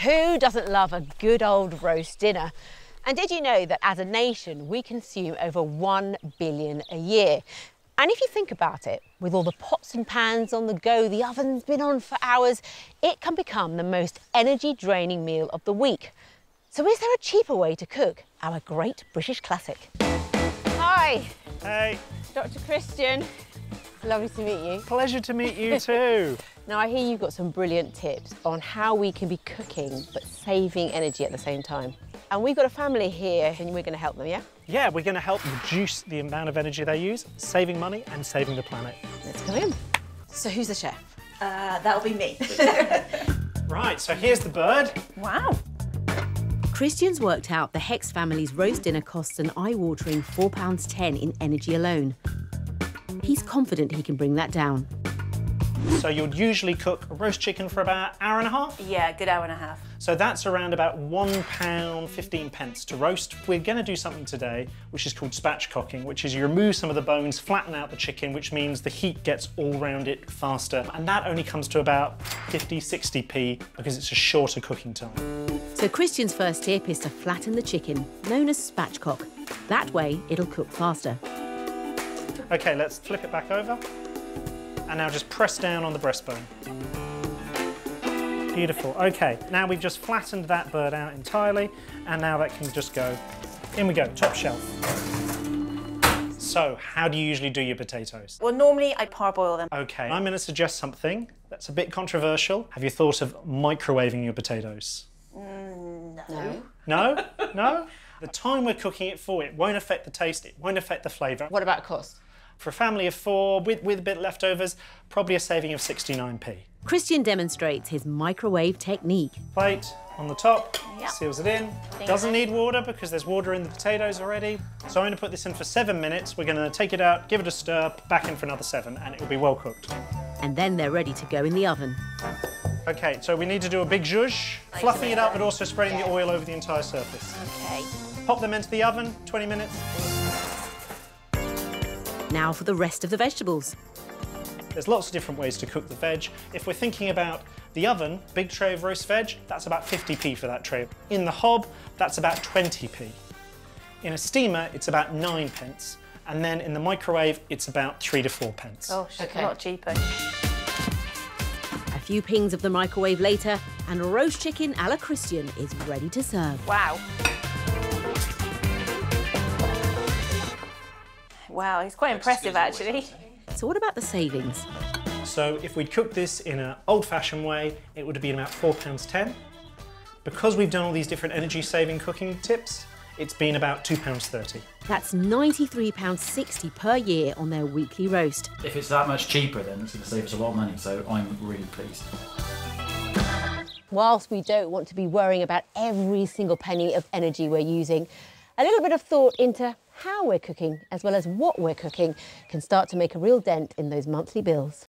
Who doesn't love a good old roast dinner? And did you know that as a nation, we consume over 1 billion a year? And if you think about it, with all the pots and pans on the go, the oven's been on for hours, it can become the most energy-draining meal of the week. So is there a cheaper way to cook our great British classic? Hi. Hey. Dr. Christian. Lovely to meet you. Pleasure to meet you too. Now, I hear you've got some brilliant tips on how we can be cooking but saving energy at the same time. And we've got a family here and we're going to help them, yeah? Yeah, we're going to help reduce the amount of energy they use, saving money and saving the planet. Let's come in. So who's the chef? That'll be me. Right, so here's the bird. Wow. Christian's worked out the Hex family's roast dinner costs an eye-watering £4.10 in energy alone. He's confident he can bring that down. So you'd usually cook a roast chicken for about an hour and a half? Yeah, good hour and a half. So that's around about £1.15 to roast. We're going to do something today which is called spatchcocking, which is you remove some of the bones, flatten out the chicken, which means the heat gets all around it faster. And that only comes to about 50, 60p because it's a shorter cooking time. So Christian's first tip is to flatten the chicken, known as spatchcock. That way, it'll cook faster. OK, let's flip it back over. And now just press down on the breastbone. Beautiful. OK, now we've just flattened that bird out entirely, and now that can just go. In we go, top shelf. So, how do you usually do your potatoes? Well, normally I parboil them. OK, I'm going to suggest something that's a bit controversial. Have you thought of microwaving your potatoes? No. No? No? The time we're cooking it for, it won't affect the taste, it won't affect the flavour. What about cost? For a family of 4, with a bit leftovers, probably a saving of 69p. Christian demonstrates his microwave technique. Plate on the top, Yep. seals it in. Doesn't need water because there's water in the potatoes already. So I'm going to put this in for 7 minutes. We're going to take it out, give it a stir, back in for another 7, and it will be well cooked. And then they're ready to go in the oven. OK, so we need to do a big zhuzh, fluffing it up but also spreading the oil over the entire surface. Okay. Pop them into the oven, 20 minutes. Now for the rest of the vegetables. There's lots of different ways to cook the veg. If we're thinking about the oven, big tray of roast veg, that's about 50p for that tray. In the hob, that's about 20p. In a steamer, it's about 9p. And then in the microwave, it's about 3 to 4p. Oh, Okay. a lot cheaper. A few pings of the microwave later, and roast chicken a la Christian is ready to serve. Wow. Wow, he's quite impressive actually. So what about the savings? So if we'd cooked this in an old-fashioned way, it would have been about £4.10. Because we've done all these different energy-saving cooking tips, it's been about £2.30. That's £93.60 per year on their weekly roast. If it's that much cheaper, then it's going to save us a lot of money, so I'm really pleased. Whilst we don't want to be worrying about every single penny of energy we're using, a little bit of thought into how we're cooking, as well as what we're cooking, can start to make a real dent in those monthly bills.